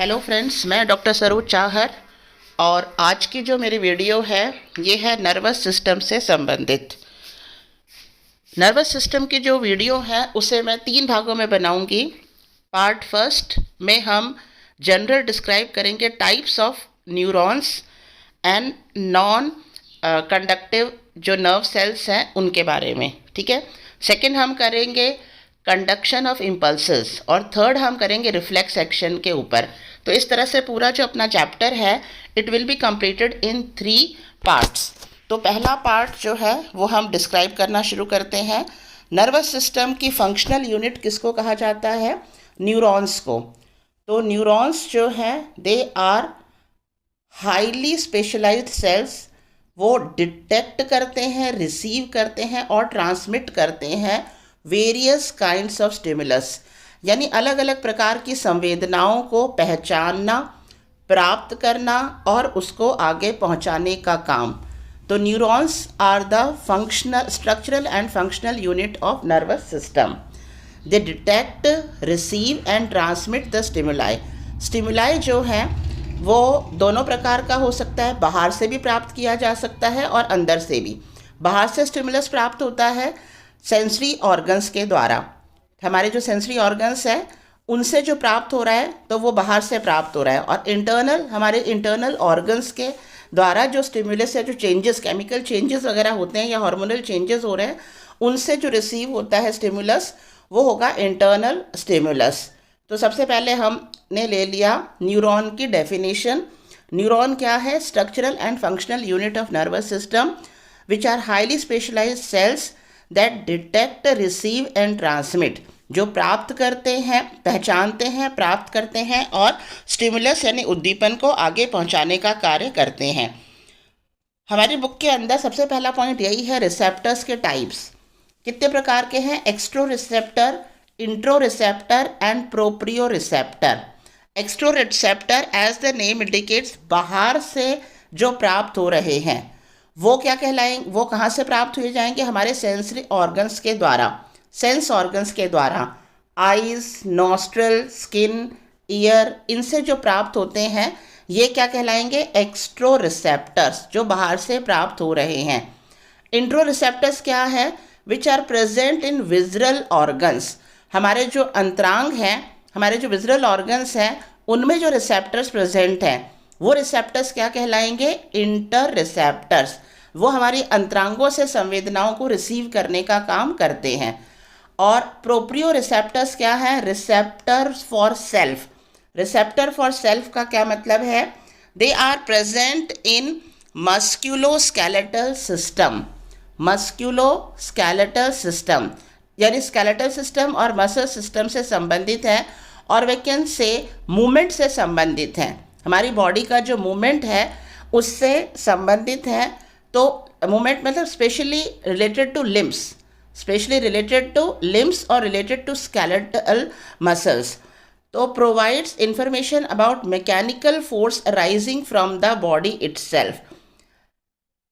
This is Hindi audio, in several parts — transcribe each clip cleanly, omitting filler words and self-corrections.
हेलो फ्रेंड्स, मैं डॉक्टर सरोज चाहर और आज की जो मेरी वीडियो है ये है नर्वस सिस्टम से संबंधित। नर्वस सिस्टम की जो वीडियो है उसे मैं 3 भागों में बनाऊंगी। पार्ट फर्स्ट में हम जनरल डिस्क्राइब करेंगे types of neurons and non conductive जो नर्व सेल्स हैं उनके बारे में, ठीक है। सेकंड हम करेंगे कंडक्शन ऑफ इम्पल्सेस और थर्ड हम करेंगे रिफ्लेक्स एक्शन के ऊपर। तो इस तरह से पूरा जो अपना चैप्टर है it will be completed in 3 parts. तो पहला पार्ट जो है वो हम डिस्क्राइब करना शुरू करते हैं। नर्वस सिस्टम की फंक्शनल यूनिट किसको कहा जाता है? न्यूरॉन्स को। तो न्यूरॉन्स जो हैं they are highly specialised cells. वो डिटेक्ट करते हैं, रिसीव करते हैं और ट्रांसमिट करते हैं वेरियस काइंड्स ऑफ स्टिमुलस, यानी अलग अलग प्रकार की संवेदनाओं को पहचानना, प्राप्त करना और उसको आगे पहुंचाने का काम। तो neurons are the functional structural and functional unit of nervous system. They detect, receive and transmit the stimuli. Stimuli जो है वो दोनों प्रकार का हो सकता है, बाहर से भी प्राप्त किया जा सकता है और अंदर से भी। बाहर से स्टिमुलस प्राप्त होता है सेंसरी ऑर्गन्स के द्वारा। हमारे जो सेंसरी ऑर्गन्स हैं उनसे जो प्राप्त हो रहा है तो वो बाहर से प्राप्त हो रहा है, और इंटरनल हमारे इंटरनल ऑर्गन्स के द्वारा जो स्टिमुलस या जो चेंजेस, केमिकल चेंजेस वगैरह होते हैं या हार्मोनल चेंजेस हो रहे हैं, उनसे जो रिसीव होता है स्टिमुलस वो होगा इंटरनल स्टिमुलस। तो सबसे पहले हमने ले लिया न्यूरॉन की डेफिनेशन। न्यूरॉन क्या है? Structural and functional unit of nervous system which are highly specialised cells that detect, receive and transmit, जो प्राप्त करते हैं, पहचानते हैं, प्राप्त करते हैं और स्टिमुलस यानी उद्दीपन को आगे पहुंचाने का कार्य करते हैं। हमारी बुक के अंदर सबसे पहला पॉइंट यही है, रिसेप्टर्स के टाइप्स कितने प्रकार के हैं? Extero receptor, intero receptor and proprio receptor. Extero receptor as the name indicates, बाहर से जो प्राप्त हो रहे हैं वो क्या कहलाएंगे? वो कहाँ से प्राप्त हुए जाएंगे? हमारे सेंसरी ऑर्गन्स के द्वारा, सेंस ऑर्गन्स के द्वारा। आइज, नॉस्ट्रल, स्किन, ईयर, इनसे जो प्राप्त होते हैं ये क्या कहलाएंगे? एक्सट्रो रिसेप्टर्स, जो बाहर से प्राप्त हो रहे हैं। इंट्रो रिसेप्टर्स क्या है? Which are present in visceral organs. हमारे जो अंतरांग हैं, हमारे जो विजरल ऑर्गन्स हैं उनमें जो रिसेप्टर्स प्रेजेंट हैं वो रिसेप्टर्स क्या कहलाएंगे? Inter receptors. वो हमारी अंतरांगों से संवेदनाओं को रिसीव करने का काम करते हैं। और प्रोप्रियो रिसेप्टर्स क्या है? Receptor for self. Receptor for self का क्या मतलब है? They are present in musculoskeletal system. Musculoskeletal system यानी स्केलेटल सिस्टम और मसल सिस्टम से संबंधित है, और वे कैन से मूवमेंट से संबंधित हैं। हमारी बॉडी का जो मूवमेंट है उससे संबंधित है। तो मूवमेंट मतलब specially related to limbs, specially related to limbs और रिलेटेड टू स्केलेटल मसल्स। तो provides information about mechanical force arising from the body itself.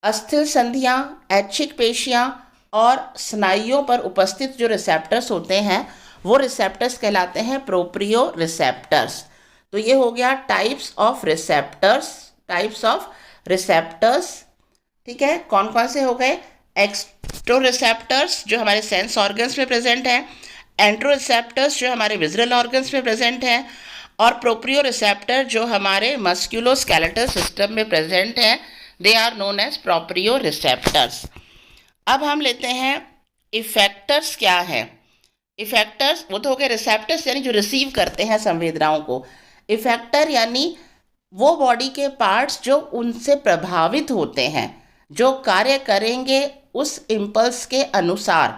अस्थिर संधियाँ, ऐच्छिक पेशियाँ और स्नायुओं पर उपस्थित जो रिसेप्टर्स होते हैं वो रिसेप्टर्स कहलाते हैं प्रोप्रियो रिसेप्टर्स। तो ये हो गया types of receptors, types of receptors, ठीक है। कौन कौन से हो गए? एक्सट्रो रिसेप्टर्स जो हमारे सेंस ऑर्गन्स में प्रेजेंट हैं, एंट्रो रिसेप्टर्स जो हमारे विजुअल ऑर्गन्स में प्रेजेंट हैं, और प्रोप्रियो रिसेप्टर जो हमारे मस्क्यूलोस्केलेटल सिस्टम में प्रेजेंट हैं। They are known as proprio receptors. अब हम लेते हैं इफेक्टर्स क्या हैं। इफेक्टर्स वो तो हो गए रिसेप्टर्स यानी जो रिसीव करते हैं संवेदनाओं को। इफेक्टर यानी वो बॉडी के पार्ट्स जो उनसे प्रभावित होते हैं, जो कार्य करेंगे उस इम्पल्स के अनुसार,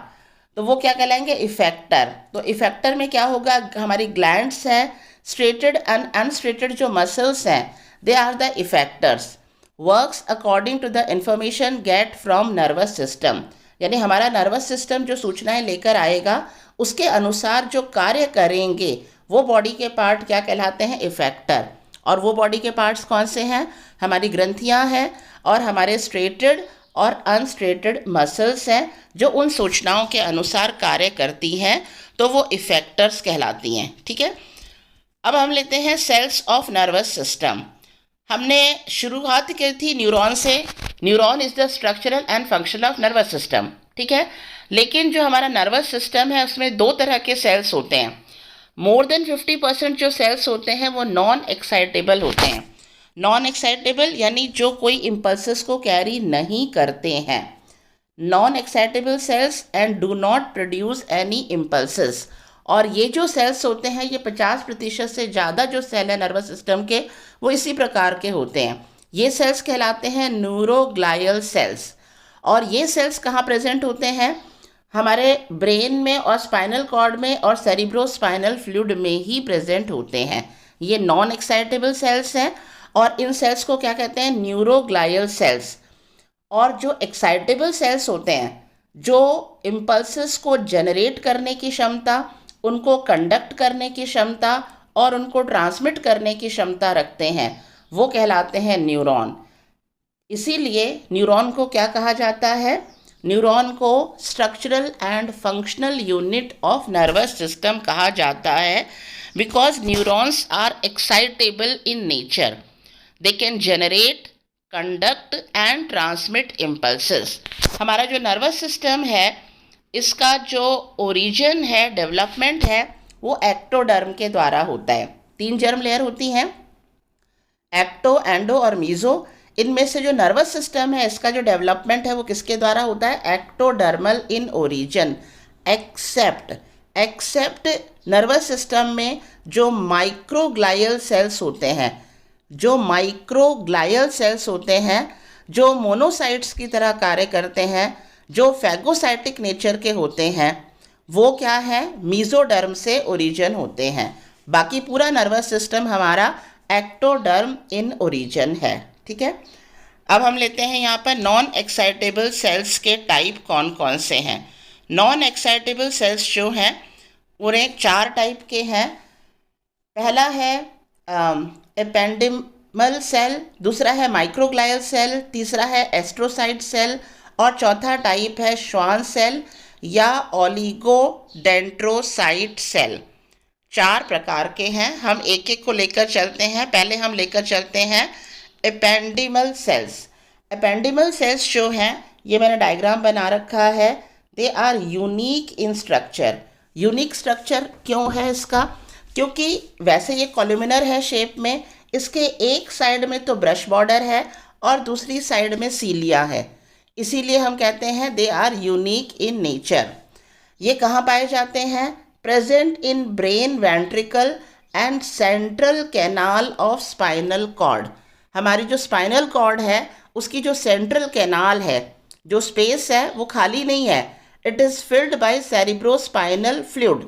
तो वो क्या कहलाएंगे? इफेक्टर। तो इफेक्टर में क्या होगा? हमारी ग्लैंड्स हैं, स्ट्रेटेड एंड अनस्ट्रेटेड जो मसल्स हैं, they are the effectors. Works according to the information get from nervous system, यानी हमारा नर्वस सिस्टम जो सूचनाएं लेकर आएगा उसके अनुसार जो कार्य करेंगे वो बॉडी के पार्ट क्या कहलाते हैं? इफेक्टर। और वो बॉडी के पार्ट्स कौन से हैं? हमारी ग्रंथियां हैं और हमारे स्ट्रेटेड और अनस्ट्रेटेड मसल्स हैं जो उन सूचनाओं के अनुसार कार्य करती हैं, तो वो इफेक्टर्स कहलाती हैं, ठीक है। अब हम लेते हैं सेल्स ऑफ नर्वस सिस्टम। हमने शुरुआत की थी न्यूरॉन से। Neuron is the structural and function of nervous system, ठीक है। लेकिन जो हमारा नर्वस सिस्टम है उसमें दो तरह के सेल्स होते हैं। मोर देन 50% जो सेल्स होते हैं वो नॉन एक्साइटेबल होते हैं। नॉन एक्साइटेबल यानी जो कोई इम्पल्सेस को कैरी नहीं करते हैं। Non excitable cells and do not produce any impulses. और ये जो सेल्स होते हैं ये 50% से ज़्यादा जो सेल है नर्वस सिस्टम के वो इसी प्रकार के होते हैं। ये सेल्स कहलाते हैं न्यूरोग्लायल सेल्स। और ये सेल्स कहाँ प्रेजेंट होते हैं? हमारे ब्रेन में और स्पाइनल कॉर्ड में और सेरिब्रोस्पाइनल फ्लूइड में ही प्रेजेंट होते हैं। ये नॉन एक्साइटेबल सेल्स हैं और इन सेल्स को क्या कहते हैं? Neuroglial cells. और जो एक्साइटेबल सेल्स होते हैं, जो इम्पल्सेस को जनरेट करने की क्षमता, उनको कंडक्ट करने की क्षमता और उनको ट्रांसमिट करने की क्षमता रखते हैं, वो कहलाते हैं न्यूरॉन। इसीलिए न्यूरॉन को क्या कहा जाता है? न्यूरॉन को structural and functional unit of nervous system कहा जाता है, because neurons are excitable in nature. They can generate, conduct and transmit impulses. हमारा जो नर्वस सिस्टम है इसका जो ओरिजिन है, डेवलपमेंट है, वो एक्टोडर्म के द्वारा होता है। 3 जर्म लेयर होती हैं, एक्टो, एंडो और मीजो। इनमें से जो नर्वस सिस्टम है इसका जो डेवलपमेंट है वो किसके द्वारा होता है? Ectodermal in origin. Except nervous system में जो माइक्रोग्लायल सेल्स होते हैं, जो माइक्रोग्लायल सेल्स होते हैं, जो मोनोसाइट्स की तरह कार्य करते हैं, जो फैगोसाइटिक नेचर के होते हैं, वो क्या है? मीजोडर्म से ओरिजिन होते हैं। बाकी पूरा नर्वस सिस्टम हमारा एक्टोडर्म इन ओरिजिन है, ठीक है। अब हम लेते हैं यहाँ पर नॉन एक्साइटेबल सेल्स के टाइप कौन कौन से हैं। नॉन एक्साइटेबल सेल्स जो हैं पूरे 4 टाइप के हैं। पहला है एपेंडिमल सेल, दूसरा है माइक्रोग्लायल सेल, तीसरा है एस्ट्रोसाइट सेल और चौथा टाइप है श्वान सेल या ओलिगोडेंड्रोसाइट सेल। 4 प्रकार के हैं। हम एक एक को लेकर चलते हैं। पहले हम लेकर चलते हैं एपेंडिमल सेल्स। एपेंडिमल सेल्स जो हैं ये मैंने डायग्राम बना रखा है। They are unique in structure. Unique structure क्यों है इसका? क्योंकि वैसे ये कॉलुमिनर है शेप में, इसके एक साइड में तो ब्रश बॉर्डर है और दूसरी साइड में सीलिया है, इसीलिए हम कहते हैं they are unique in nature. ये कहाँ पाए जाते हैं? Present in brain ventricle and central canal of spinal cord. हमारी जो स्पाइनल कॉर्ड है उसकी जो सेंट्रल कैनाल है, जो स्पेस है वो खाली नहीं है। It is filled by cerebrospinal fluid,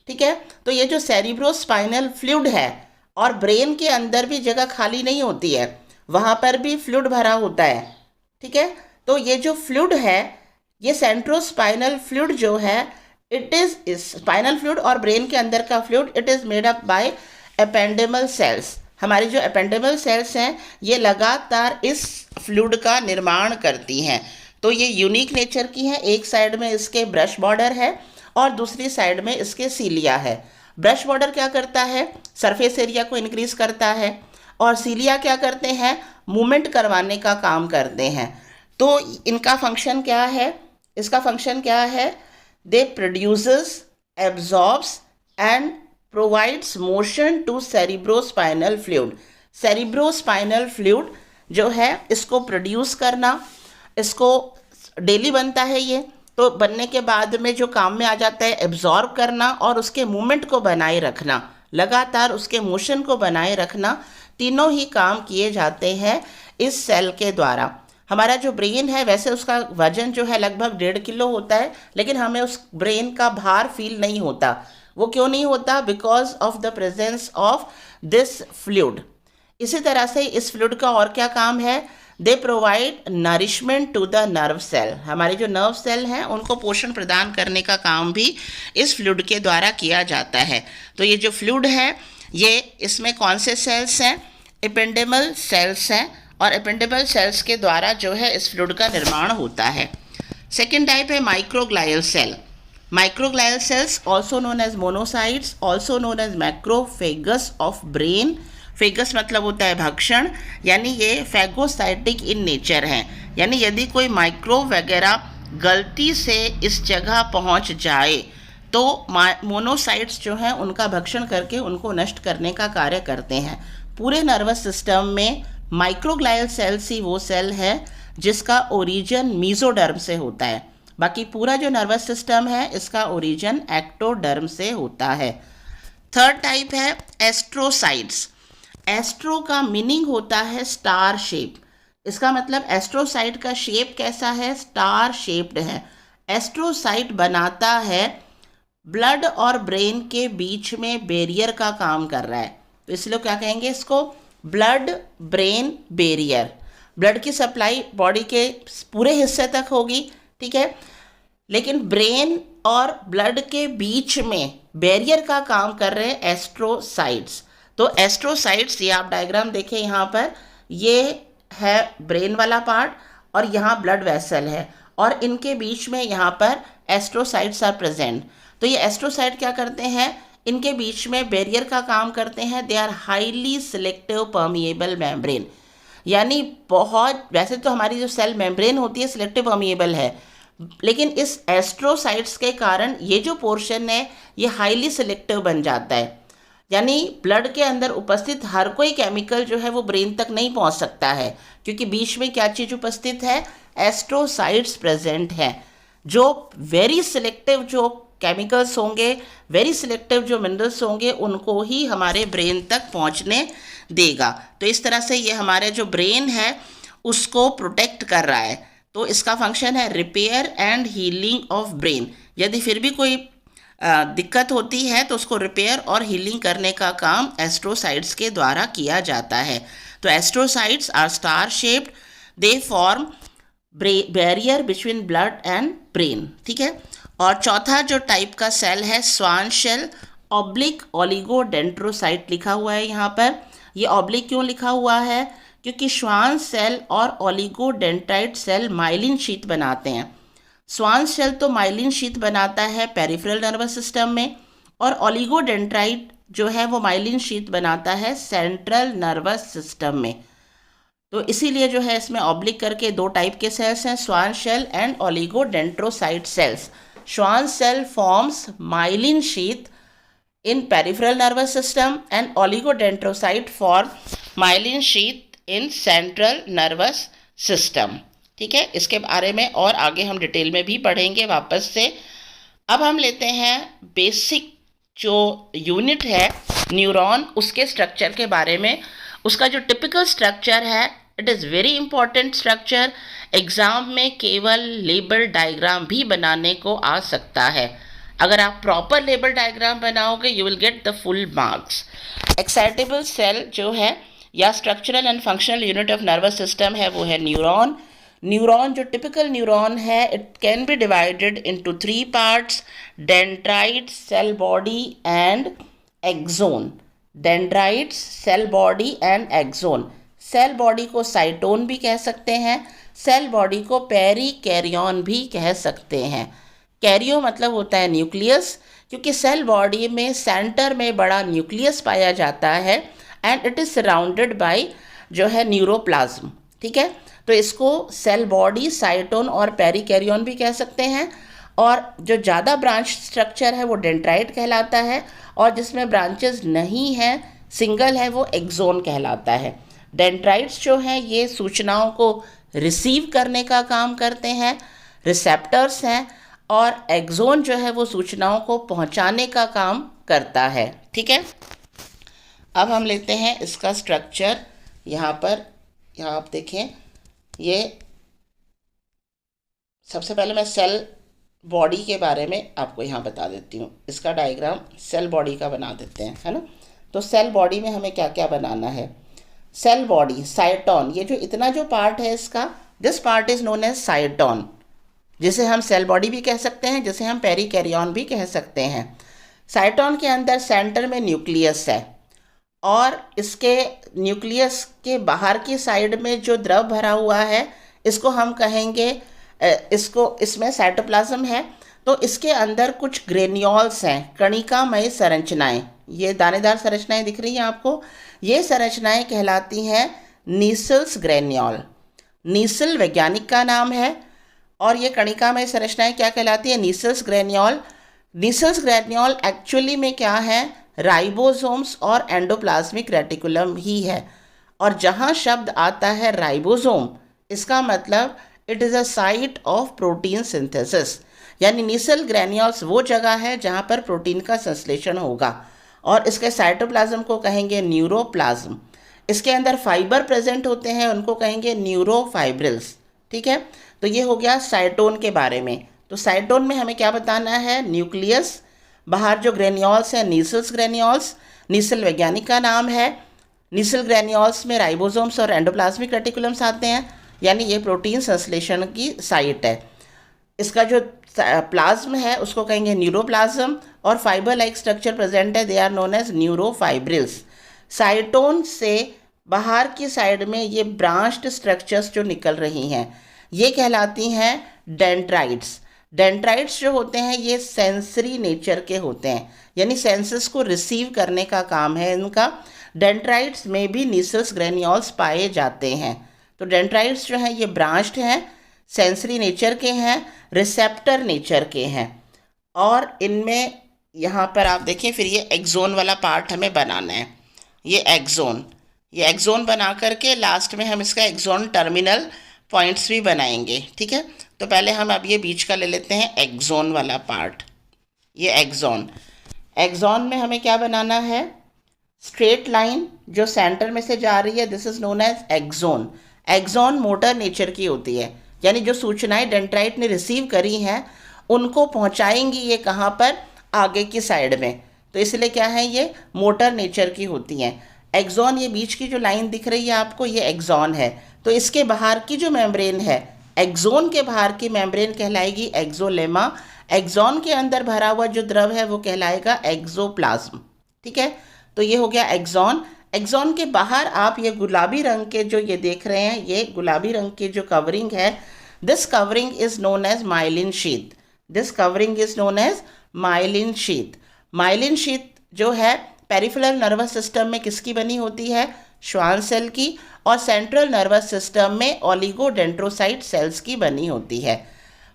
ठीक है। तो ये जो सेरिब्रोस्पाइनल फ्लूइड है, और ब्रेन के अंदर भी जगह खाली नहीं होती है, वहाँ पर भी फ्लूइड भरा होता है, ठीक है। तो ये जो फ्लूइड है, ये सेंट्रोस्पाइनल फ्लूइड जो है, इट इज़ स्पाइनल फ्लूइड और ब्रेन के अंदर का fluid, it is made up by ependymal cells. हमारी जो एपेंडिमल सेल्स हैं ये लगातार इस फ्लूइड का निर्माण करती हैं। तो ये यूनिक नेचर की है। एक साइड में इसके ब्रश बॉर्डर है और दूसरी साइड में इसके सीलिया है। ब्रश बॉर्डर क्या करता है? सरफेस एरिया को इंक्रीज करता है, और सीलिया क्या करते हैं? मूवमेंट करवाने का काम करते हैं। तो इनका फंक्शन क्या है? इसका फंक्शन क्या है? They produces, absorbs and provides motion to cerebrospinal fluid. Cerebrospinal fluid जो है इसको प्रोड्यूस करना, इसको डेली बनता है ये, तो बनने के बाद में जो काम में आ जाता है एब्जॉर्ब करना और उसके मूवमेंट को बनाए रखना, लगातार उसके मोशन को बनाए रखना, तीनों ही काम किए जाते हैं इस सेल के द्वारा। हमारा जो ब्रेन है वैसे उसका वजन जो है लगभग 1.5 किलो होता है, लेकिन हमें उस ब्रेन का भार फील नहीं होता। वो क्यों नहीं होता? Because of the presence of this fluid. इसी तरह से इस फ्लूइड का और क्या काम है? They provide nourishment to the nerve cell. हमारे जो नर्व सेल हैं उनको पोषण प्रदान करने का काम भी इस फ्लूइड के द्वारा किया जाता है। तो ये जो फ्लूइड है ये इसमें कौन से सेल्स हैं? एपेंडिमल सेल्स हैं, और एपेंडिमल सेल्स के द्वारा जो है इस फ्लूइड का निर्माण होता है। सेकेंड टाइप है माइक्रोग्लायल cell. Microglial cells, also known as monocytes, also known as macrophagus of brain. फेगस मतलब होता है भक्षण, यानी ये फैगोसाइटिक इन नेचर हैं, यानी यदि कोई माइक्रो वगैरह गलती से इस जगह पहुंच जाए तो मोनोसाइट्स जो हैं उनका भक्षण करके उनको नष्ट करने का कार्य करते हैं। पूरे नर्वस सिस्टम में माइक्रोग्लायल सेल्स ही वो सेल है जिसका ओरिजिन मीजोडर्म से होता है। बाकी पूरा जो नर्वस सिस्टम है इसका ओरिजिन एक्टोडर्म से होता है। थर्ड टाइप है एस्ट्रोसाइट्स। एस्ट्रो का मीनिंग होता है स्टार शेप। इसका मतलब एस्ट्रोसाइट का शेप कैसा है? स्टार शेप्ड है। एस्ट्रोसाइट बनाता है ब्लड और ब्रेन के बीच में बैरियर का काम कर रहा है, तो इसलिए क्या कहेंगे इसको? Blood brain barrier. ब्लड की सप्लाई बॉडी के पूरे हिस्से तक होगी, ठीक है, लेकिन ब्रेन और ब्लड के बीच में बैरियर का काम कर रहे हैं एस्ट्रोसाइट्स। तो एस्ट्रोसाइट्स, ये आप डायग्राम देखें यहाँ पर, ये है ब्रेन वाला पार्ट और यहाँ ब्लड वेसल है और इनके बीच में यहाँ पर एस्ट्रोसाइट्स आर प्रेजेंट। तो ये एस्ट्रोसाइट क्या करते हैं? इनके बीच में बैरियर का काम करते हैं। They are highly selective permeable membrane, यानी बहुत, वैसे तो हमारी जो सेल मेम्ब्रेन होती है सिलेक्टिव परमिएबल है, लेकिन इस एस्ट्रोसाइट्स के कारण ये जो पोर्शन है ये हाईली सिलेक्टिव बन जाता है, यानी ब्लड के अंदर उपस्थित हर कोई केमिकल जो है वो ब्रेन तक नहीं पहुंच सकता है, क्योंकि बीच में क्या चीज़ उपस्थित है? एस्ट्रोसाइट्स प्रेजेंट है, जो वेरी सिलेक्टिव जो केमिकल्स होंगे, वेरी सिलेक्टिव जो मिनरल्स होंगे, उनको ही हमारे ब्रेन तक पहुंचने देगा। तो इस तरह से ये हमारे जो ब्रेन है उसको प्रोटेक्ट कर रहा है। तो इसका फंक्शन है repair and healing of brain. यदि फिर भी कोई दिक्कत होती है तो उसको रिपेयर और हीलिंग करने का काम एस्ट्रोसाइट्स के द्वारा किया जाता है। तो astrocytes are star shaped, they form barrier between blood and brain, ठीक है। और चौथा जो टाइप का सेल है स्वान सेल, ऑब्लिक ओलिगोडेंड्रोसाइट लिखा हुआ है यहाँ पर। ये ऑब्लिक क्यों लिखा हुआ है? क्योंकि श्वान सेल और ओलिगोडेंड्राइट सेल माइलिन शीथ बनाते हैं। स्वान सेल तो माइलिन शीथ बनाता है पेरिफेरल नर्वस सिस्टम में, और ओलिगोडेंड्राइट जो है वो माइलिन शीथ बनाता है सेंट्रल नर्वस सिस्टम में। तो इसीलिए जो है इसमें ऑब्लिक करके दो टाइप के सेल्स हैं, Schwann cell and oligodendrocyte cells. Schwann cell forms myelin sheath in peripheral nervous system and oligodendrocyte form myelin sheath in central nervous system, ठीक है। इसके बारे में और आगे हम डिटेल में भी पढ़ेंगे वापस से। अब हम लेते हैं बेसिक जो यूनिट है न्यूरॉन, उसके स्ट्रक्चर के बारे में। उसका जो टिपिकल स्ट्रक्चर है, it is very important structure. Exam में केवल लेबल डायग्राम भी बनाने को आ सकता है। अगर आप प्रॉपर लेबल डायग्राम बनाओगे you will get the full marks. Excitable cell जो है या structural and functional unit of nervous system है वो है न्यूरॉन। न्यूरॉन जो टिपिकल न्यूरॉन है, it can be divided into 3 parts, dendrite, cell body and axon. Dendrites, cell body and axon. Cell body को साइटोन भी कह सकते हैं, सेल बॉडी को पेरिकैरियन भी कह सकते हैं। कैरियो मतलब होता है न्यूक्लियस, क्योंकि सेल बॉडी में सेंटर में बड़ा न्यूक्लियस पाया जाता है and it is surrounded by जो है न्यूरोप्लाज्म, ठीक है। तो इसको सेल बॉडी, साइटोन और पेरिकैरियन भी कह सकते हैं। और जो ज़्यादा ब्रांच स्ट्रक्चर है वो डेंड्राइट कहलाता है, और जिसमें ब्रांचेस नहीं हैं, सिंगल है, वो एक्सोन कहलाता है। डेंड्राइट्स जो हैं ये सूचनाओं को रिसीव करने का काम करते हैं, रिसेप्टर्स हैं, और एक्सोन जो है वो सूचनाओं को पहुंचाने का काम करता है, ठीक है। अब हम लेते हैं इसका स्ट्रक्चर। यहाँ पर, यहाँ आप देखें, ये सबसे पहले मैं सेल बॉडी के बारे में आपको यहाँ बता देती हूँ। इसका डायग्राम सेल बॉडी का बना देते हैं, है ना। तो सेल बॉडी में हमें क्या क्या बनाना है? सेल बॉडी, साइटोन, ये जो इतना जो पार्ट है इसका, this part is known as cyton, जिसे हम सेल बॉडी भी कह सकते हैं, जिसे हम पेरिकैरियन भी कह सकते हैं। साइटोन के अंदर सेंटर में न्यूक्लियस है, और इसके न्यूक्लियस के बाहर की साइड में जो द्रव भरा हुआ है इसको हम कहेंगे, इसमें साइटोप्लाज्म है। तो इसके अंदर कुछ ग्रेन्यूल्स हैं, कणिकामय संरचनाएं। ये दानेदार संरचनाएं दिख रही हैं आपको, ये संरचनाएं कहलाती हैं नीसल्स ग्रेन्यूल। नीसल वैज्ञानिक का नाम है और ये कणिकामय संरचनाएं क्या कहलाती है? नीसल्स ग्रेन्यूल। नीसल्स ग्रेन्यूल एक्चुअली में क्या है? राइबोसोम्स और एंडोप्लाज्मिक रेटिकुलम ही है। और जहाँ शब्द आता है राइबोसोम, इसका मतलब it is a site of protein synthesis, यानी नीसल ग्रेन्यूल्स वो जगह है जहाँ पर प्रोटीन का संश्लेषण होगा। और इसके साइटोप्लाज्म को कहेंगे न्यूरोप्लाज्म। इसके अंदर फाइबर प्रेजेंट होते हैं, उनको कहेंगे न्यूरोफाइब्रिल्स। ठीक है, तो ये हो गया साइटोन के बारे में। तो साइटोन में हमें क्या बताना है? न्यूक्लियस, बाहर जो ग्रेन्यूल्स हैं नीसल्स ग्रेन्यूल्स, नीसल वैज्ञानिक का नाम है। नीसल ग्रेन्यूल्स में राइबोसोम्स और एंडोप्लाज्मिक रेटिकुलम्स आते हैं, यानी ये प्रोटीन संश्लेषण की साइट है। इसका जो प्लाज्म है उसको कहेंगे न्यूरोप्लाज्म, और फाइबर लाइक स्ट्रक्चर प्रेजेंट है, they are known as neurofibrils. Cyton से बाहर की साइड में ये ब्रांच्ड स्ट्रक्चर्स जो निकल रही हैं, ये कहलाती हैं डेंड्राइट्स। डेंड्राइट्स जो होते हैं ये सेंसरी नेचर के होते हैं, यानी सेंसेस को रिसीव करने का काम है इनका। डेंड्राइट्स में भी नीसल्स ग्रेन्यूल्स पाए जाते हैं। तो डेंड्राइट्स जो हैं ये ब्रांच्ड हैं, सेंसरी नेचर के हैं, रिसेप्टर नेचर के हैं। और इनमें यहाँ पर आप देखें, फिर ये एक्सोन वाला पार्ट हमें बनाना है। ये एक्सोन बना करके लास्ट में हम इसका एक्सोन टर्मिनल पॉइंट्स भी बनाएंगे। ठीक है, तो पहले हम अब ये बीच का ले लेते हैं एक्सोन वाला पार्ट। ये एक्सोन में हमें क्या बनाना है? स्ट्रेट लाइन जो सेंटर में से जा रही है, this is known as axon. Axon motor nature की होती है, यानी जो सूचनाएं डेंड्राइट ने रिसीव करी हैं उनको पहुंचाएंगी ये कहाँ पर? आगे की साइड में। तो इसलिए क्या है, ये मोटर नेचर की होती हैं। एक्सोन, ये बीच की जो लाइन दिख रही है आपको, ये एक्सोन है। तो इसके बाहर की जो मेम्ब्रेन है, एक्सोन के बाहर की मेम्ब्रेन कहलाएगी एक्सोलेमा। एक्सोन के अंदर भरा हुआ जो द्रव है वो कहलाएगा एक्सोप्लाज्म। ठीक है, तो ये हो गया एक्सोन। एक्सोन के बाहर आप ये गुलाबी रंग के जो ये देख रहे हैं, ये गुलाबी रंग की जो कवरिंग है, this covering is known as myelin sheath. This covering is known as myelin sheath. Myelin sheath जो है पेरिफेरल नर्वस सिस्टम में किसकी बनी होती है? श्वान सेल की। और सेंट्रल नर्वस सिस्टम में ओलिगोडेंड्रोसाइट सेल्स की बनी होती है।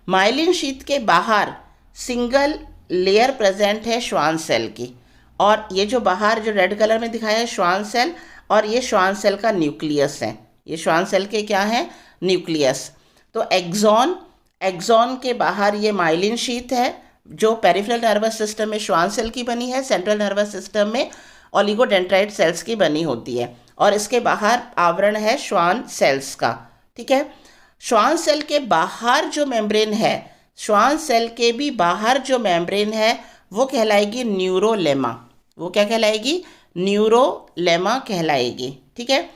माइलिन शीथ के बाहर सिंगल लेयर प्रेजेंट है श्वान सेल की, और ये जो बाहर जो रेड कलर में दिखाया है श्वान सेल, और ये श्वान सेल का न्यूक्लियस है। ये श्वान सेल के क्या है? न्यूक्लियस। तो एक्सोन के बाहर ये माइलिन शीथ है जो पेरिफेरल नर्वस सिस्टम में श्वान सेल की बनी है, सेंट्रल नर्वस सिस्टम में ओलिगोडेंड्राइट सेल्स की बनी होती है, और इसके बाहर आवरण है श्वान सेल्स का। ठीक है, श्वान सेल के बाहर जो मेम्ब्रेन है, श्वान सेल के भी बाहर जो मेम्ब्रेन है वो कहलाएगी न्यूरोलेमा। वो क्या कहलाएगी? न्यूरोलेमा कहलाएगी। ठीक है,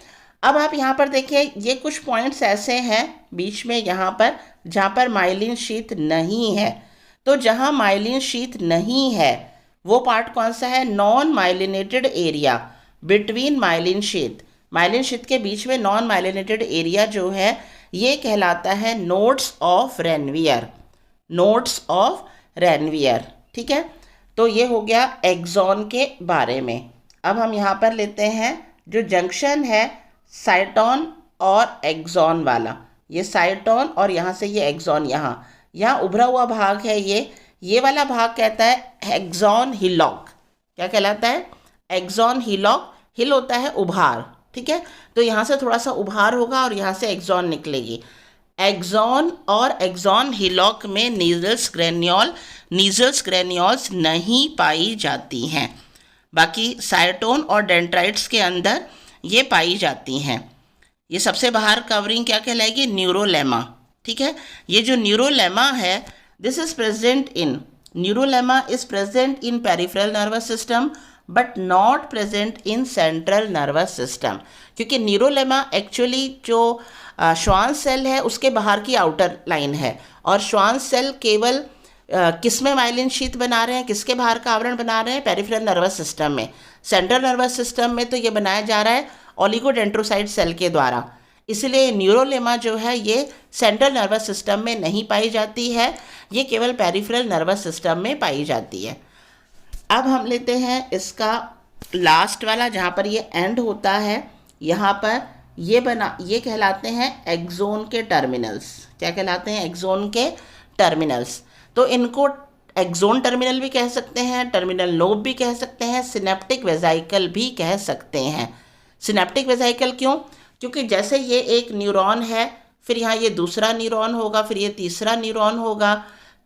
अब आप यहाँ पर देखिए, ये कुछ पॉइंट्स ऐसे हैं बीच में यहाँ पर जहाँ पर माइलिन शीथ नहीं है। तो जहाँ माइलिन शीथ नहीं है वो पार्ट कौन सा है? Non myelinated area between myelin sheath. Myelin sheath के बीच में नॉन माइलिनेटेड एरिया जो है ये कहलाता है nodes of Ranvier. Nodes of Ranvier. ठीक है, तो ये हो गया एक्सोन के बारे में। अब हम यहाँ पर लेते हैं जो जंक्शन है साइटोन और एक्सोन वाला। ये साइटोन और यहाँ से ये एक्सोन, यहाँ उभरा हुआ भाग है, ये वाला भाग कहता है एक्सोन हिलॉक। क्या कहलाता है? Axon hillock. हिल होता है उभार। ठीक है, तो यहाँ से थोड़ा सा उभार होगा और यहाँ से एक्सोन निकलेगी। एक्सोन और एक्सोन हिलॉक में नीजल्स ग्रेन्यूल्स नहीं पाई जाती हैं। बाकी साइटोन और डेंड्राइट्स के अंदर ये पाई जाती हैं। ये सबसे बाहर कवरिंग क्या कहलाएगी? न्यूरोलेमा। ठीक है, ये जो न्यूरोलेमा है, this is present in, न्यूरोलेमा is present in peripheral nervous system but not present in central nervous system. क्योंकि न्यूरोलेमा एक्चुअली जो श्वान सेल है उसके बाहर की आउटर लाइन है, और श्वान सेल केवल किस में माइलिन शीथ बना रहे हैं, किसके बाहर का आवरण बना रहे हैं? पेरिफेरल नर्वस सिस्टम में। सेंट्रल नर्वस सिस्टम में तो ये बनाया जा रहा है ओलिगोडेंड्रोसाइट सेल के द्वारा। इसलिए न्यूरोलेमा जो है ये सेंट्रल नर्वस सिस्टम में नहीं पाई जाती है, ये केवल पेरिफेरल नर्वस सिस्टम में पाई जाती है। अब हम लेते हैं इसका लास्ट वाला, जहाँ पर ये एंड होता है, यहाँ पर ये कहलाते हैं एक्सोन के टर्मिनल्स। क्या कहलाते हैं? एक्सोन के टर्मिनल्स। तो इनको एक्सोन टर्मिनल भी कह सकते हैं, टर्मिनल लोब भी कह सकते हैं, सिनेप्टिक वेसाइकल भी कह सकते हैं। सिनेप्टिक वेसाइकल क्यों? क्योंकि जैसे ये एक न्यूरॉन है, फिर यहाँ ये दूसरा न्यूरॉन होगा, फिर ये तीसरा न्यूरॉन होगा,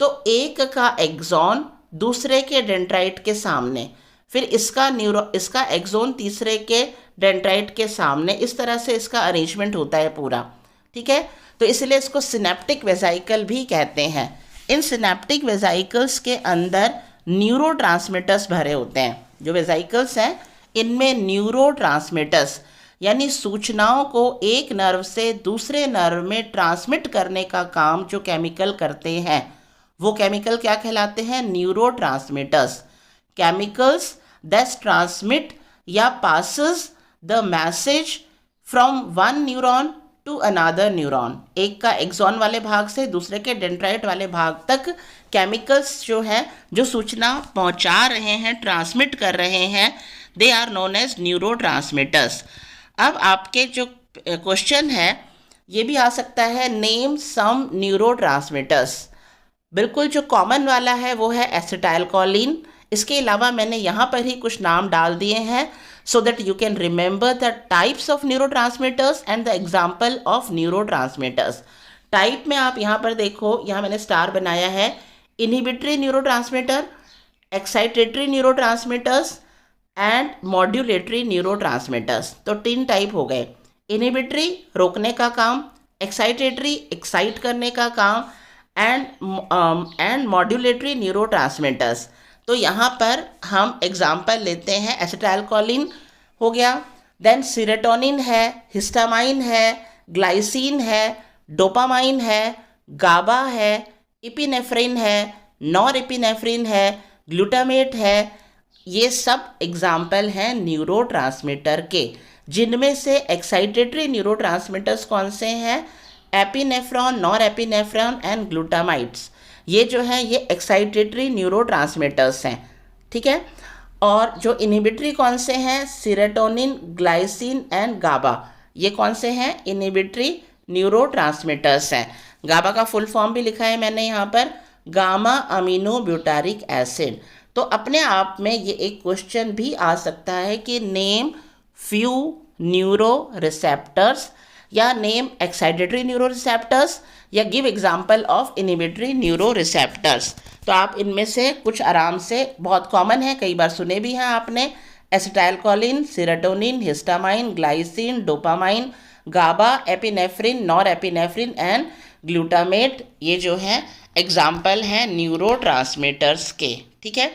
तो एक का एक्सॉन दूसरे के डेंड्राइट के सामने, फिर इसका एक्सोन तीसरे के डेंड्राइट के सामने, इस तरह से इसका अरेंजमेंट होता है पूरा। ठीक है, तो इसलिए इसको सिनेप्टिक वेसाइकल भी कहते हैं। इन सिनेप्टिक वेसाइकल्स के अंदर न्यूरोट्रांसमीटर्स भरे होते हैं। जो वेसाइकल्स हैं इनमें न्यूरोट्रांसमीटर्स यानी सूचनाओं को एक नर्व से दूसरे नर्व में ट्रांसमिट करने का काम जो केमिकल करते हैं, वो केमिकल क्या कहलाते हैं? न्यूरोट्रांसमीटर्स। केमिकल्स दैट ट्रांसमिट या passes the message from one neuron to another neuron. एक का एक्सॉन वाले भाग से दूसरे के डेंड्राइट वाले भाग तक केमिकल्स जो है जो सूचना पहुंचा रहे हैं, ट्रांसमिट कर रहे हैं, they are known as neurotransmitters. अब आपके जो क्वेश्चन है ये भी आ सकता है, नेम सम न्यूरोट्रांसमीटर्स। बिल्कुल जो कॉमन वाला है वो है एसिटाइलकोलिन। इसके अलावा मैंने यहाँ पर ही कुछ नाम डाल दिए हैं so that you can remember the types of neurotransmitters and the example of neurotransmitters. Type में आप यहाँ पर देखो, यहाँ मैंने स्टार बनाया है, inhibitory neurotransmitter, excitatory neurotransmitters and modulatory neurotransmitters. तो 3 टाइप हो गए। इनहिबिटरी रोकने का काम, एक्साइटेटरी एक्साइट करने का काम, एंड मॉड्यूलेटरी न्यूरोट्रांसमीटर्स। तो यहाँ पर हम एग्जाम्पल लेते हैं, एसिटाइलकोलिन हो गया, देन सीरोटोनिन है, हिस्टामाइन है, ग्लाइसिन है, डोपामाइन है, गाबा है, इपिनेफ्रिन है, नॉर एपिनेफ्रिन है, ग्लूटामेट है। ये सब एग्जाम्पल हैं न्यूरोट्रांसमीटर के, जिनमें से एक्साइटेटरी न्यूरोट्रांसमीटर्स कौन से हैं? एपिनेफ्रॉन, नॉर एपिनेफ्रॉन एंड ग्लूटामाइट्स। ये जो है ये एक्साइटेटरी न्यूरोट्रांसमीटर्स हैं। ठीक है, और जो इनहिबिटरी कौन से हैं? सीरोटोनिन, ग्लाइसिन एंड गाबा। ये कौन से हैं? इनहिबिटरी न्यूरोट्रांसमीटर्स हैं। गाबा का फुल फॉर्म भी लिखा है मैंने यहाँ पर, गामा अमीनो ब्यूटारिक एसिड। तो अपने आप में ये एक क्वेश्चन भी आ सकता है कि नेम फ्यू न्यूरो रिसेप्टर्स, या नेम एक्साइटेटरी न्यूरो रिसेप्टर्स, या give example of inhibitory neuro receptors. तो आप इनमें से कुछ आराम से, बहुत कॉमन है, कई बार सुने भी हैं आपने, acetylcholine, serotonin, histamine, glycine, dopamine, GABA, epinephrine, norepinephrine and glutamate. ये जो है एग्जाम्पल हैं न्यूरोट्रांसमीटर्स के। ठीक है,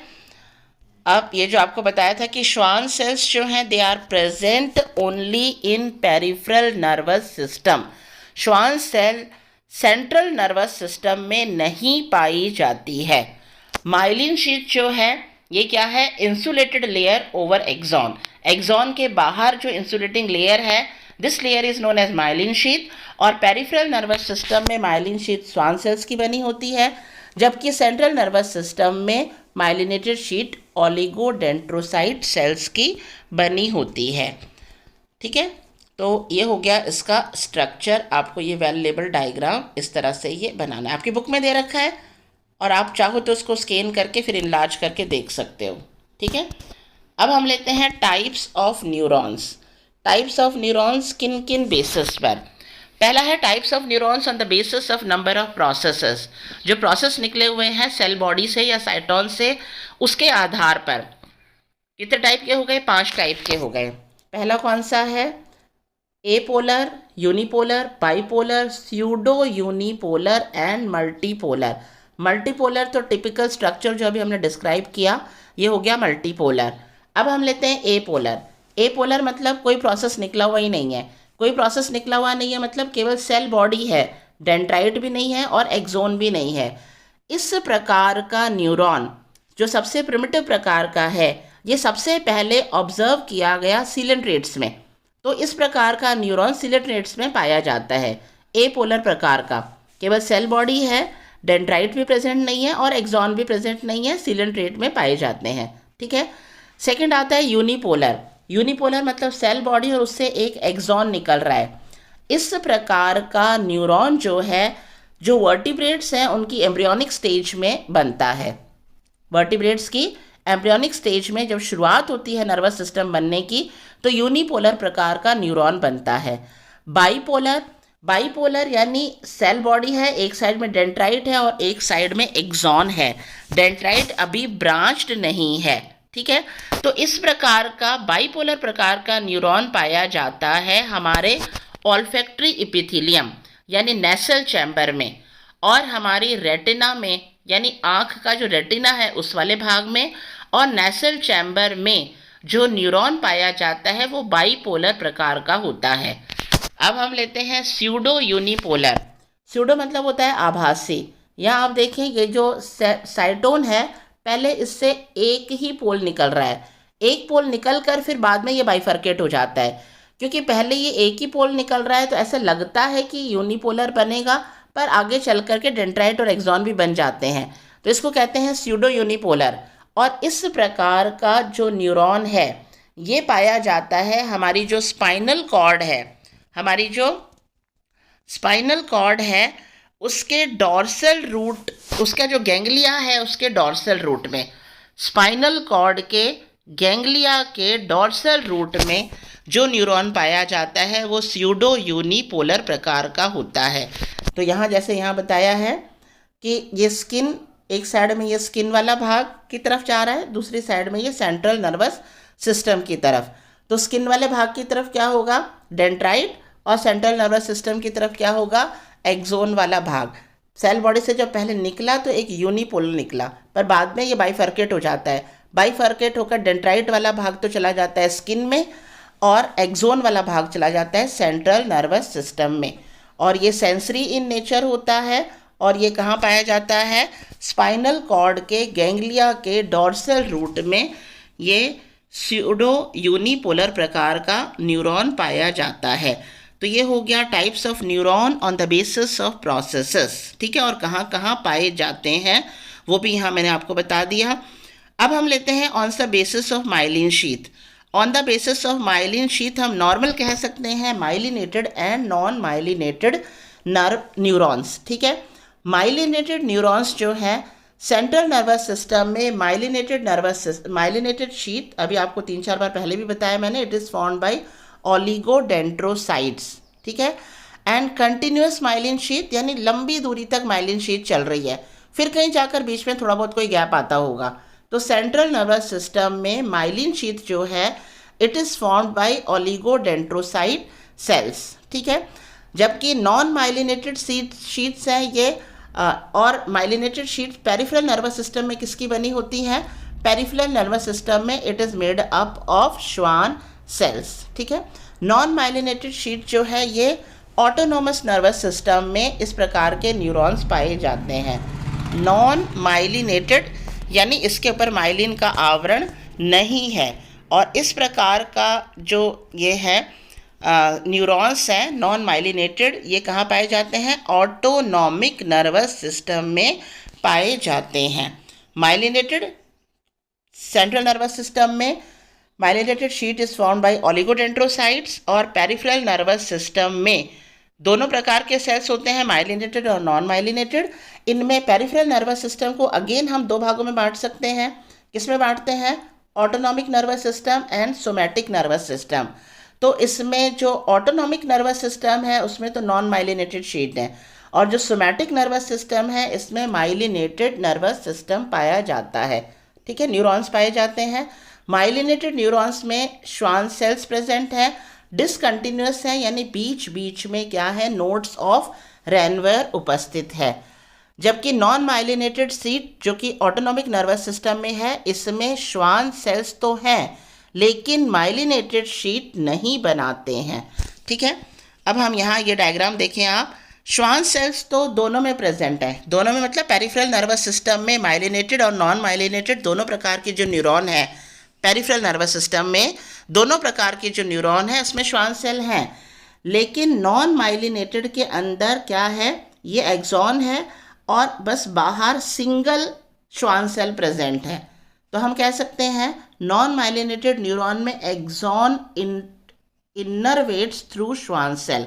अब ये जो आपको बताया था कि श्वान सेल्स जो हैं they are present only in peripheral nervous system. Schwann cell central nervous system में नहीं पाई जाती है। माइलिन शीथ जो है ये क्या है? Insulated layer over axon. Axon के बाहर जो इंसुलेटिंग लेयर है, this layer is known as myelin sheath. और पेरिफेरल नर्वस सिस्टम में माइलिन शीथ श्वान सेल्स की बनी होती है, जबकि सेंट्रल नर्वस सिस्टम में माइलिनेटेड शीट ओलिगोडेंड्रोसाइट सेल्स की बनी होती है। ठीक है, तो ये हो गया इसका स्ट्रक्चर। आपको ये वेल लेबल डायग्राम इस तरह से ये बनाना है, आपकी बुक में दे रखा है, और आप चाहो तो उसको स्कैन करके फिर इनलार्ज करके देख सकते हो। ठीक है, अब हम लेते हैं types of neurons. Types of neurons किन किन बेसिस पर? पहला है types of neurons on the basis of number of processes. जो प्रोसेस निकले हुए हैं सेल बॉडी से या साइटोन से, उसके आधार पर कितने टाइप के हो गए? 5 टाइप के हो गए। पहला कौन सा है? Apolar, unipolar, bipolar, pseudo unipolar and multipolar. Multipolar तो टिपिकल स्ट्रक्चर जो अभी हमने डिस्क्राइब किया, ये हो गया मल्टीपोलर। अब हम लेते हैं एपोलर। एपोलर मतलब कोई प्रोसेस निकला हुआ ही नहीं है। कोई प्रोसेस निकला हुआ नहीं है मतलब केवल सेल बॉडी है, डेंड्राइट भी नहीं है और एक्सोन भी नहीं है। इस प्रकार का न्यूरॉन जो सबसे प्रिमिटिव प्रकार का है, ये सबसे पहले ऑब्जर्व किया गया सीलेंट्रेट्स में। तो इस प्रकार का न्यूरॉन सिलेट्रेट्स में पाया जाता है। ए पोलर प्रकार का केवल सेल बॉडी है, डेंड्राइट भी प्रेजेंट नहीं है और एक्सॉन भी प्रेजेंट नहीं है, सिलेट्रेट में पाए जाते हैं। ठीक है। सेकंड आता है यूनिपोलर। यूनिपोलर मतलब सेल बॉडी और उससे एक एक्सॉन निकल रहा है। इस प्रकार का न्यूरॉन जो है, जो वर्टिब्रेट्स हैं उनकी एम्ब्रियोनिक स्टेज में बनता है। वर्टिब्रेट्स की एम्ब्रियोनिक स्टेज में जब शुरुआत होती है नर्वस सिस्टम बनने की, तो यूनिपोलर प्रकार का न्यूरॉन बनता है। बाईपोलर, बाईपोलर यानी सेल बॉडी है, एक साइड में डेंड्राइट है और एक साइड में एक्सॉन है। डेंड्राइट अभी ब्रांच्ड नहीं है। ठीक है। तो इस प्रकार का बाईपोलर प्रकार का न्यूरॉन पाया जाता है हमारे ऑल्फैक्टरी एपिथेलियम यानी नेसल चैम्बर में, और हमारी रेटिना में यानी आँख का जो रेटिना है उस वाले भाग में, और नेसल चैम्बर में जो न्यूरॉन पाया जाता है वो बाईपोलर प्रकार का होता है। अब हम लेते हैं स्यूडो यूनिपोलर। स्यूडो मतलब होता है आभासी। यहाँ आप देखें ये जो साइटोन है, पहले इससे एक ही पोल निकल रहा है, एक पोल निकल कर फिर बाद में ये बाइफर्केट हो जाता है। क्योंकि पहले ये एक ही पोल निकल रहा है तो ऐसा लगता है कि यूनिपोलर बनेगा, पर आगे चल कर के डेंड्राइट और एक्सॉन भी बन जाते हैं, तो इसको कहते हैं स्यूडो यूनिपोलर। और इस प्रकार का जो न्यूरॉन है ये पाया जाता है हमारी जो स्पाइनल कॉर्ड है, हमारी जो स्पाइनल कॉर्ड है उसके डॉर्सल रूट, उसका जो गैंग्लिया है उसके डॉर्सल रूट में, स्पाइनल कॉर्ड के गैंग्लिया के डॉर्सल रूट में जो न्यूरॉन पाया जाता है वो स्यूडो यूनिपोलर प्रकार का होता है। तो यहाँ जैसे यहाँ बताया है कि ये स्किन, एक साइड में ये स्किन वाला भाग की तरफ जा रहा है, दूसरी साइड में ये सेंट्रल नर्वस सिस्टम की तरफ। तो स्किन वाले भाग की तरफ क्या होगा, डेंड्राइट, और सेंट्रल नर्वस सिस्टम की तरफ क्या होगा, एक्सोन वाला भाग। सेल बॉडी से जब पहले निकला तो एक यूनिपोलर निकला, पर बाद में ये बाइफर्केट हो जाता है। बाइफर्केट होकर डेंड्राइट वाला भाग तो चला जाता है स्किन में, और एक्सोन वाला भाग चला जाता है सेंट्रल नर्वस सिस्टम में। और ये सेंसरी इन नेचर होता है, और ये कहाँ पाया जाता है, स्पाइनल कॉर्ड के गैंग्लिया के डॉर्सल रूट में ये स्यूडो यूनिपोलर प्रकार का न्यूरॉन पाया जाता है। तो ये हो गया types of neuron on the basis of processes. ठीक है। और कहाँ कहाँ पाए जाते हैं वो भी यहाँ मैंने आपको बता दिया। अब हम लेते हैं on the basis of myelin sheath. On the basis of myelin sheath हम नॉर्मल कह सकते हैं, myelinated and non myelinated neurons. ठीक है। माइलिनेटेड न्यूरॉन्स जो हैं सेंट्रल नर्वस सिस्टम में, माइलिनेटेड शीथ अभी आपको 3-4 बार पहले भी बताया मैंने, it is formed bye oligodendrocytes. ठीक है। एंड कंटिन्यूअस माइलिन शीथ यानी लंबी दूरी तक माइलिन शीथ चल रही है, फिर कहीं जाकर बीच में थोड़ा बहुत कोई गैप आता होगा। तो सेंट्रल नर्वस सिस्टम में माइलिन शीथ जो है it is formed by oligodendrocyte cells. ठीक है। जबकि नॉन माइलिनेटेड शीट्स हैं ये, और myelinated sheets peripheral nervous system में किसकी बनी होती हैं, पेरिफेरल नर्वस सिस्टम में it is made up of Schwann cells. ठीक है। नॉन माइलिनेटेड शीट जो है ये ऑटोनोमस नर्वस सिस्टम में इस प्रकार के न्यूरॉन्स पाए जाते हैं। नॉन माइलिनेटेड यानी इसके ऊपर माइलिन का आवरण नहीं है, और इस प्रकार का जो ये है न्यूरॉन्स हैं नॉन माइलिनेटेड, ये कहाँ पाए जाते हैं, ऑटोनॉमिक नर्वस सिस्टम में पाए जाते हैं। माइलिनेटेड सेंट्रल नर्वस सिस्टम में, myelinated sheet is formed by oligodendrocytes, और पेरिफेरल नर्वस सिस्टम में दोनों प्रकार के सेल्स होते हैं, माइलिनेटेड और नॉन माइलिनेटेड। इनमें पेरिफेरल नर्वस सिस्टम को अगेन हम 2 भागों में बांट सकते हैं। किसमें बांटते हैं, autonomic nervous system and somatic nervous system. तो इसमें जो ऑटोनॉमिक नर्वस सिस्टम है उसमें तो नॉन माइलिनेटेड शीट है, और जो सोमैटिक नर्वस सिस्टम है इसमें माइलिनेटेड नर्वस सिस्टम पाया जाता है। ठीक है। न्यूरॉन्स पाए जाते हैं। माइलिनेटेड न्यूरॉन्स में श्वान सेल्स प्रेजेंट हैं, डिसकंटिन्यूअस है यानी बीच बीच में क्या है, नोड्स ऑफ रेनवर उपस्थित है। जबकि नॉन माइलिनेटेड शीट जो कि ऑटोनॉमिक नर्वस सिस्टम में है इसमें श्वान सेल्स तो हैं लेकिन माइलिनेटेड शीट नहीं बनाते हैं। ठीक है। अब हम यहाँ ये डायग्राम देखें आप, श्वान सेल्स तो दोनों में प्रेजेंट है, दोनों में मतलब पेरिफेरल नर्वस सिस्टम में माइलिनेटेड और नॉन माइलिनेटेड दोनों प्रकार के जो न्यूरॉन है पेरिफेरल नर्वस सिस्टम में दोनों प्रकार के जो न्यूरॉन है उसमें श्वान सेल हैं, लेकिन नॉन माइलिनेटेड के अंदर क्या है, ये एक्सॉन है और बस बाहर सिंगल श्वान सेल प्रेजेंट है। तो हम कह सकते हैं नॉन माइलिनेटेड न्यूरॉन में एक्सॉन इनरवेट्स थ्रू श्वान सेल,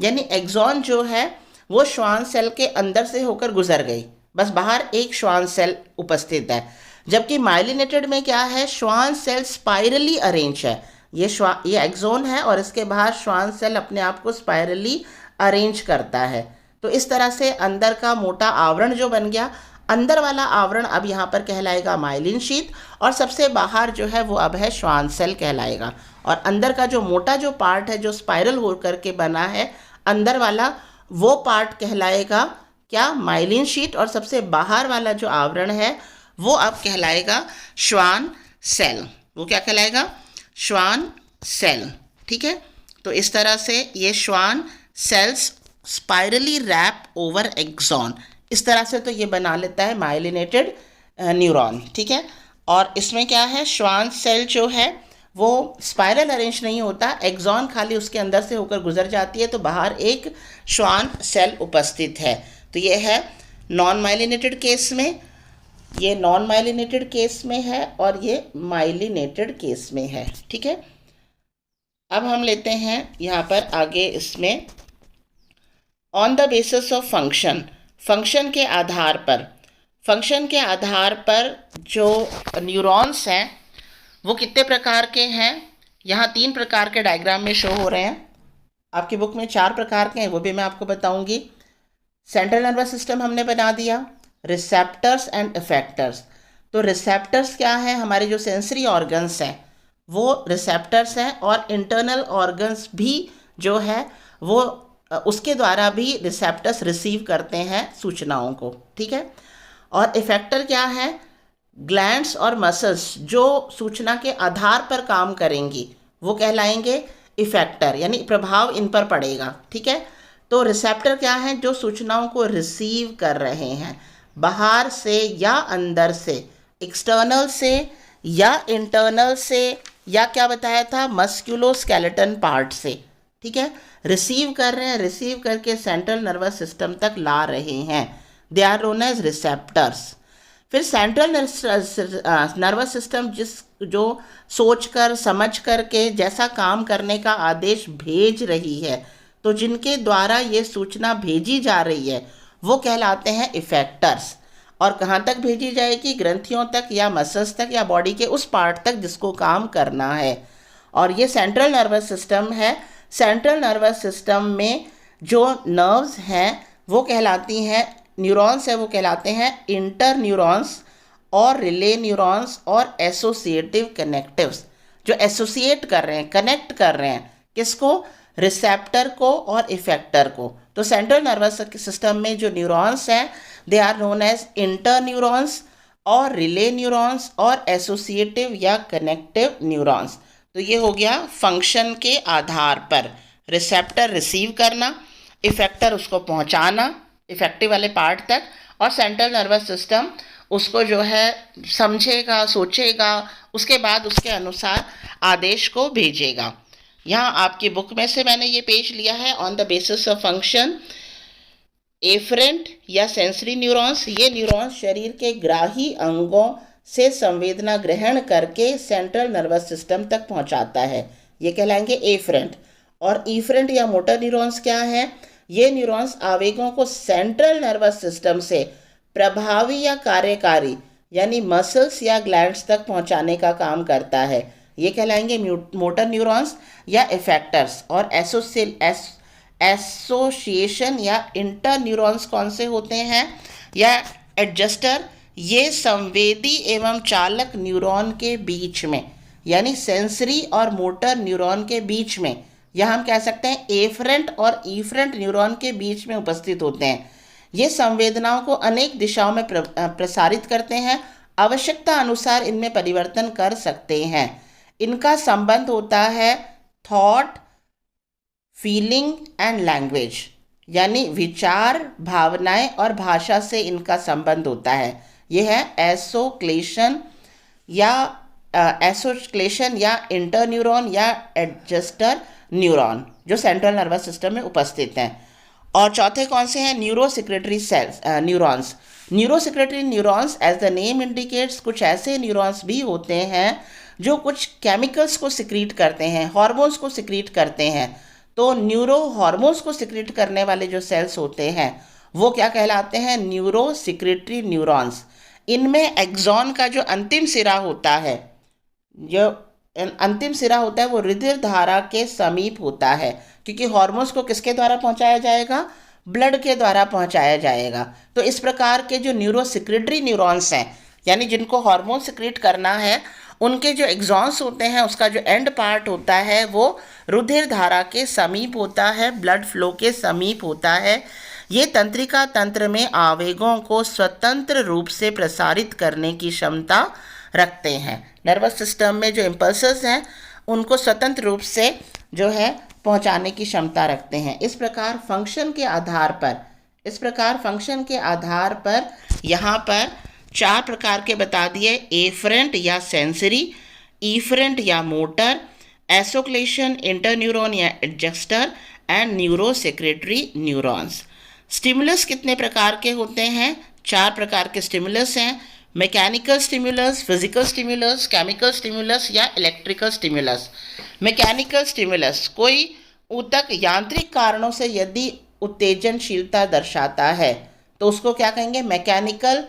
यानी एक्सॉन जो है वो श्वान सेल के अंदर से होकर गुजर गई, बस बाहर एक श्वान सेल उपस्थित है। जबकि माइलिनेटेड में क्या है, श्वान सेल स्पाइरली अरेंज है, ये एक्सोन है और इसके बाहर श्वान सेल अपने आप को स्पाइरली अरेंज करता है। तो इस तरह से अंदर का मोटा आवरण जो बन गया, अंदर वाला आवरण अब यहाँ पर कहलाएगा माइलिन शीथ और सबसे बाहर जो है वो अब है श्वान सेल कहलाएगा। और अंदर का जो मोटा जो पार्ट है जो स्पाइरल हो करके बना है अंदर वाला, वो पार्ट कहलाएगा क्या, माइलिन शीट, और सबसे बाहर वाला जो आवरण है वो अब कहलाएगा श्वान सेल। वो क्या कहलाएगा, श्वान सेल। ठीक है, तो इस तरह से ये Schwann cells spirally wrap over axon, इस तरह से तो ये बना लेता है माइलिनेटेड न्यूरॉन। ठीक है, और इसमें क्या है, श्वान सेल जो है वो स्पाइरल अरेंज नहीं होता, एक्सॉन खाली उसके अंदर से होकर गुजर जाती है, तो बाहर एक श्वान सेल उपस्थित है। तो ये है नॉन माइलिनेटेड केस में, ये नॉन माइलिनेटेड केस में है और ये माइलिनेटेड केस में है। ठीक है, अब हम लेते हैं यहाँ पर आगे इसमें on the basis of function, function के आधार पर, फंक्शन के आधार पर जो न्यूरॉन्स हैं वो कितने प्रकार के हैं। यहाँ 3 प्रकार के डायग्राम में शो हो रहे हैं, आपकी बुक में 4 प्रकार के हैं, वो भी मैं आपको बताऊंगी। सेंट्रल नर्वस सिस्टम हमने बना दिया, रिसेप्टर्स एंड इफेक्टर्स। तो रिसेप्टर्स क्या है, हमारे जो सेंसरी ऑर्गन्स हैं वो रिसेप्टर्स हैं, और इंटरनल ऑर्गन्स भी जो है वो उसके द्वारा भी रिसेप्टर्स रिसीव करते हैं सूचनाओं को। ठीक है, और इफेक्टर क्या है, ग्लैंड्स और मसल्स जो सूचना के आधार पर काम करेंगी वो कहलाएंगे इफेक्टर, यानी प्रभाव इन पर पड़ेगा। ठीक है, तो रिसेप्टर क्या है, जो सूचनाओं को रिसीव कर रहे हैं बाहर से या अंदर से, एक्सटर्नल से या इंटरनल से, या क्या बताया था, मस्कुलोस्केलेटन पार्ट से। ठीक है, रिसीव कर रहे हैं, रिसीव करके सेंट्रल नर्वस सिस्टम तक ला रहे हैं, they are known as receptors. फिर सेंट्रल नर्वस सिस्टम जो सोच कर समझ कर के जैसा काम करने का आदेश भेज रही है, तो जिनके द्वारा ये सूचना भेजी जा रही है वो कहलाते हैं इफेक्टर्स। और कहाँ तक भेजी जाएगी, ग्रंथियों तक या मसल्स तक या बॉडी के उस पार्ट तक जिसको काम करना है। और ये सेंट्रल नर्वस सिस्टम है। सेंट्रल नर्वस सिस्टम में जो नर्व्स हैं वो कहलाती हैं, न्यूरॉन्स है वो कहलाते हैं इंटर न्यूरॉन्स और रिले न्यूरॉन्स और एसोसिएटिव कनेक्टिव्स, जो एसोसिएट कर रहे हैं, कनेक्ट कर रहे हैं किसको, रिसेप्टर को और इफेक्टर को। तो सेंट्रल नर्वस सिस्टम में जो न्यूरॉन्स हैं they are known as inter neurons और रिले न्यूरॉन्स और एसोसिएटिव या कनेक्टिव न्यूरॉन्स। तो ये हो गया फंक्शन के आधार पर, रिसेप्टर रिसीव करना, इफेक्टर उसको पहुंचाना इफेक्टिव वाले पार्ट तक, और सेंट्रल नर्वस सिस्टम उसको जो है समझेगा, सोचेगा, उसके बाद उसके अनुसार आदेश को भेजेगा। यहाँ आपकी बुक में से मैंने ये पेज लिया है, on the basis of function efferent या सेंसरी न्यूरॉन्स। ये न्यूरॉन्स शरीर के ग्राही अंगों से संवेदना ग्रहण करके सेंट्रल नर्वस सिस्टम तक पहुँचाता है, ये कहलाएंगे एफरेंट। और इफरेंट या मोटर न्यूरॉन्स क्या है, ये न्यूरॉन्स आवेगों को सेंट्रल नर्वस सिस्टम से प्रभावी या कार्यकारी यानी मसल्स या ग्लैंड्स तक पहुंचाने का काम करता है, ये कहलाएंगे मोटर न्यूरॉन्स या इफेक्टर्स। और एसोसिएशन या इंटर न्यूरॉन्स कौन से होते हैं, या एडजस्टर, ये संवेदी एवं चालक न्यूरॉन के बीच में, यानी सेंसरी और मोटर न्यूरॉन के बीच में, या हम कह सकते हैं एफरेंट और इफरेंट न्यूरॉन के बीच में उपस्थित होते हैं। ये संवेदनाओं को अनेक दिशाओं में प्रसारित करते हैं, आवश्यकता अनुसार इनमें परिवर्तन कर सकते हैं। इनका संबंध होता है थॉट, फीलिंग एंड लैंग्वेज, यानी विचार, भावनाएं और भाषा से इनका संबंध होता है। यह है एसोक्लेशन या एसोक्लेशन या इंटरन्यूरॉन या एडजस्टर न्यूरॉन जो सेंट्रल नर्वस सिस्टम में उपस्थित हैं। और चौथे कौन से हैं? Neurosecretory cells neurons. Neurosecretory neurons as the name indicates, कुछ ऐसे न्यूरॉन्स भी होते हैं जो कुछ केमिकल्स को सिक्रीट करते हैं, हार्मोन्स को सिक्रीट करते हैं। तो न्यूरो हार्मोन्स को सिक्रीट करने वाले जो सेल्स होते हैं वो क्या कहलाते हैं? Neurosecretory neurons. इनमें एक्सॉन का जो अंतिम सिरा होता है, जो अंतिम सिरा होता है वो रुधिर धारा के समीप होता है, क्योंकि हार्मोन्स को किसके द्वारा पहुंचाया जाएगा? ब्लड के द्वारा पहुंचाया जाएगा। तो इस प्रकार के जो न्यूरोसेक्रेटरी न्यूरॉन्स हैं, यानी जिनको हार्मोन सिक्रीट करना है, उनके जो एक्सॉन्स होते हैं उसका जो एंड पार्ट होता है वो रुधिर धारा के समीप होता है, ब्लड फ्लो के समीप होता है। ये तंत्रिका तंत्र में आवेगों को स्वतंत्र रूप से प्रसारित करने की क्षमता रखते हैं। नर्वस सिस्टम में जो इम्पल्सेस हैं उनको स्वतंत्र रूप से जो है पहुंचाने की क्षमता रखते हैं। इस प्रकार फंक्शन के आधार पर यहाँ पर 4 प्रकार के बता दिए: एफरेंट या सेंसरी, इफरेंट या मोटर, एसोक्लेशन, इंटरन्यूरॉन या adjuster and neurosecretory neurons. Stimulus कितने प्रकार के होते हैं? 4 प्रकार के स्टिमुलस हैं: mechanical stimulus, physical stimulus, chemical stimulus या इलेक्ट्रिकल स्टिमुलस। मैकेनिकल स्टिमुलस कोई ऊतक यांत्रिक कारणों से यदि उत्तेजनशीलता दर्शाता है तो उसको क्या कहेंगे? मैकेनिकल